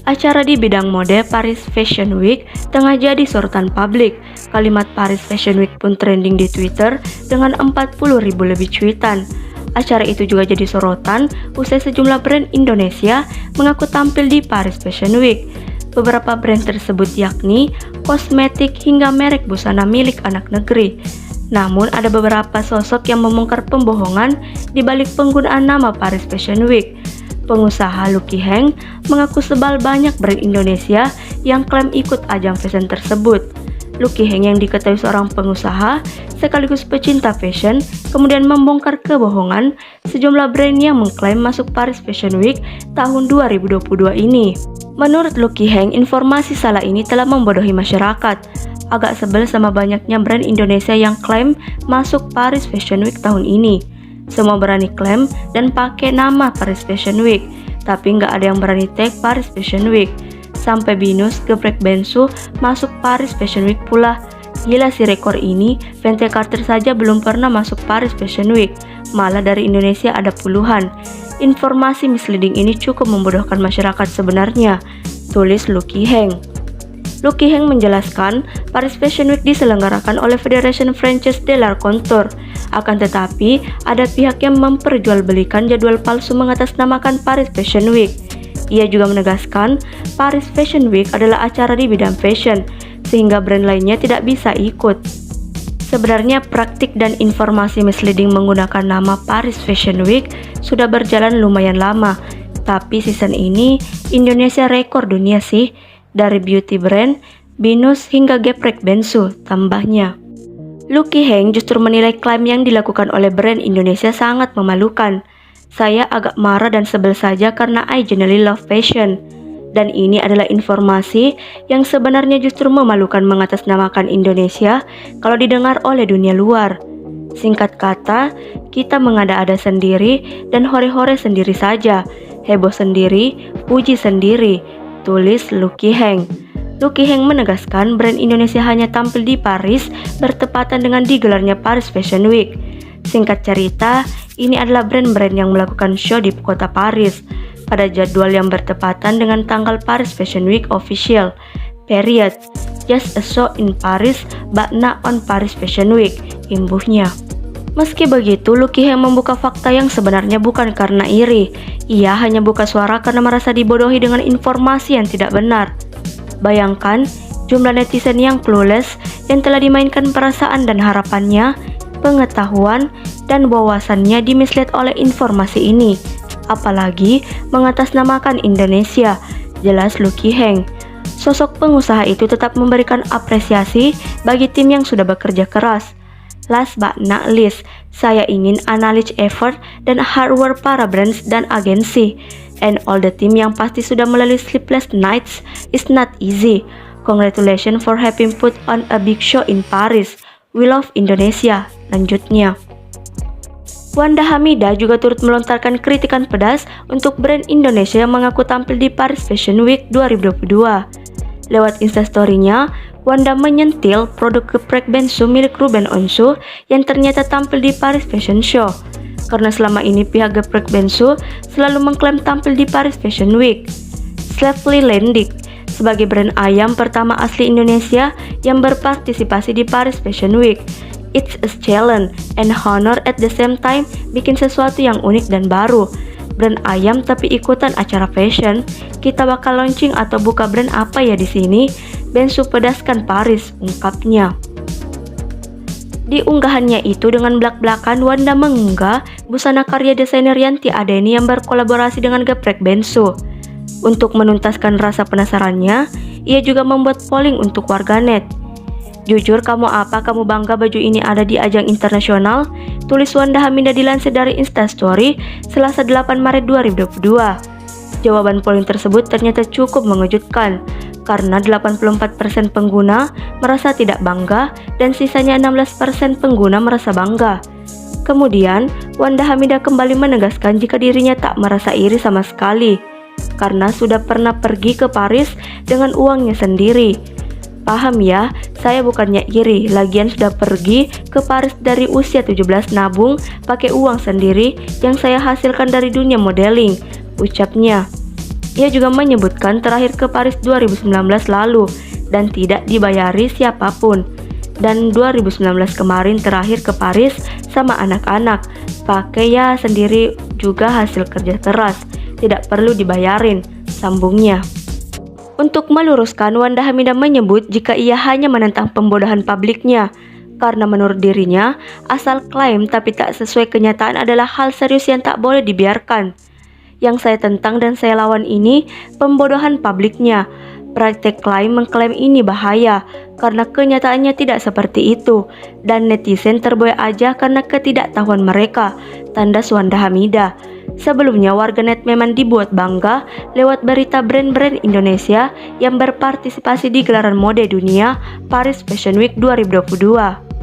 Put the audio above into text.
Acara di bidang mode Paris Fashion Week tengah jadi sorotan publik. Kalimat Paris Fashion Week pun trending di Twitter dengan 40.000 lebih cuitan. Acara itu juga jadi sorotan usai sejumlah brand Indonesia mengaku tampil di Paris Fashion Week. Beberapa brand tersebut yakni kosmetik hingga merek busana milik anak negeri. Namun ada beberapa sosok yang membongkar pembohongan di balik penggunaan nama Paris Fashion Week. Pengusaha Lucky Heng mengaku sebal banyak brand Indonesia yang klaim ikut ajang fashion tersebut. Lucky Heng yang diketahui seorang pengusaha sekaligus pecinta fashion kemudian membongkar kebohongan sejumlah brand yang mengklaim masuk Paris Fashion Week tahun 2022 ini. Menurut Lucky Heng, informasi salah ini telah membodohi masyarakat. Agak sebel sama banyaknya brand Indonesia yang klaim masuk Paris Fashion Week tahun ini. Semua berani klaim dan pakai nama Paris Fashion Week, tapi nggak ada yang berani tag Paris Fashion Week. Sampai Binus geprek Bensu masuk Paris Fashion Week pula. Gila sih rekor ini, Fenty Carter saja belum pernah masuk Paris Fashion Week, malah dari Indonesia ada puluhan. Informasi misleading ini cukup membodohkan masyarakat sebenarnya, tulis Lucky Heng. Lucky Heng menjelaskan, Paris Fashion Week diselenggarakan oleh Federation Française de l'Art Couture. Akan tetapi, ada pihak yang memperjualbelikan jadwal palsu mengatasnamakan Paris Fashion Week. Ia juga menegaskan, Paris Fashion Week adalah acara di bidang fashion, sehingga brand lainnya tidak bisa ikut. Sebenarnya praktik dan informasi misleading menggunakan nama Paris Fashion Week sudah berjalan lumayan lama, tapi season ini Indonesia rekor dunia sih. Dari beauty brand, Binus hingga geprek Bensu, tambahnya. Lucky Heng justru menilai klaim yang dilakukan oleh brand Indonesia sangat memalukan. Saya agak marah dan sebel saja karena I genuinely love fashion. Dan ini adalah informasi yang sebenarnya justru memalukan mengatasnamakan Indonesia kalau didengar oleh dunia luar. Singkat kata, kita mengada-ada sendiri dan hore-hore sendiri saja, heboh sendiri, puji sendiri, tulis Lucky Heng. Lucky Heng menegaskan brand Indonesia hanya tampil di Paris bertepatan dengan digelarnya Paris Fashion Week. Singkat cerita, ini adalah brand-brand yang melakukan show di kota Paris pada jadwal yang bertepatan dengan tanggal Paris Fashion Week official. Period. Just a show in Paris, but not on Paris Fashion Week, imbuhnya. Meski begitu, Lucky Heng membuka fakta yang sebenarnya bukan karena iri. Ia hanya buka suara karena merasa dibodohi dengan informasi yang tidak benar. Bayangkan, jumlah netizen yang clueless yang telah dimainkan perasaan dan harapannya, pengetahuan, dan wawasannya dimislead oleh informasi ini. Apalagi mengatasnamakan Indonesia, jelas Lucky Heng. Sosok pengusaha itu tetap memberikan apresiasi bagi tim yang sudah bekerja keras. Last but not least, saya ingin acknowledge effort dan hard work para brands dan agensi. And all the team yang pasti sudah melalui sleepless nights is not easy. Congratulations for having put on a big show in Paris. We love Indonesia, lanjutnya. Wanda Hamidah juga turut melontarkan kritikan pedas untuk brand Indonesia yang mengaku tampil di Paris Fashion Week 2022. Lewat instastory-nya, Wanda menyentil produk geprek Bensu milik Ruben Onsu yang ternyata tampil di Paris Fashion Show. Karena selama ini pihak geprek Bensu selalu mengklaim tampil di Paris Fashion Week. Slavely Lendik, sebagai brand ayam pertama asli Indonesia yang berpartisipasi di Paris Fashion Week. It's a challenge and honor at the same time, bikin sesuatu yang unik dan baru. Brand ayam tapi ikutan acara fashion. Kita bakal launching atau buka brand apa ya di sini? Bensu pedaskan Paris, ungkapnya. Di unggahannya itu dengan belak-belakan Wanda mengunggah busana karya desainer Yanti Adeni yang berkolaborasi dengan geprek Bensu. Untuk menuntaskan rasa penasarannya, ia juga membuat polling untuk warganet. Jujur kamu apa kamu bangga baju ini ada di ajang internasional? Tulis Wanda Hamidah dilansir dari Instastory Selasa 8 Maret 2022. Jawaban polling tersebut ternyata cukup mengejutkan karena 84% pengguna merasa tidak bangga dan sisanya 16% pengguna merasa bangga. Kemudian, Wanda Hamidah kembali menegaskan jika dirinya tak merasa iri sama sekali karena sudah pernah pergi ke Paris dengan uangnya sendiri. Paham ya, saya bukannya iri, lagian sudah pergi ke Paris dari usia 17 nabung pakai uang sendiri yang saya hasilkan dari dunia modeling, ucapnya. Ia juga menyebutkan terakhir ke Paris 2019 lalu dan tidak dibayari siapapun. Dan 2019 kemarin terakhir ke Paris sama anak-anak, pakai ya sendiri juga hasil kerja keras, tidak perlu dibayarin, sambungnya. Untuk meluruskan, Wanda Hamidah menyebut jika ia hanya menentang pembodohan publiknya, karena menurut dirinya, asal klaim tapi tak sesuai kenyataan adalah hal serius yang tak boleh dibiarkan. Yang saya tentang dan saya lawan ini pembodohan publiknya. Praktek mengklaim ini bahaya karena kenyataannya tidak seperti itu dan netizen terboyak aja karena ketidaktahuan mereka, tandas Wanda Hamidah. Sebelumnya warganet memang dibuat bangga lewat berita brand-brand Indonesia yang berpartisipasi di gelaran mode dunia Paris Fashion Week 2022.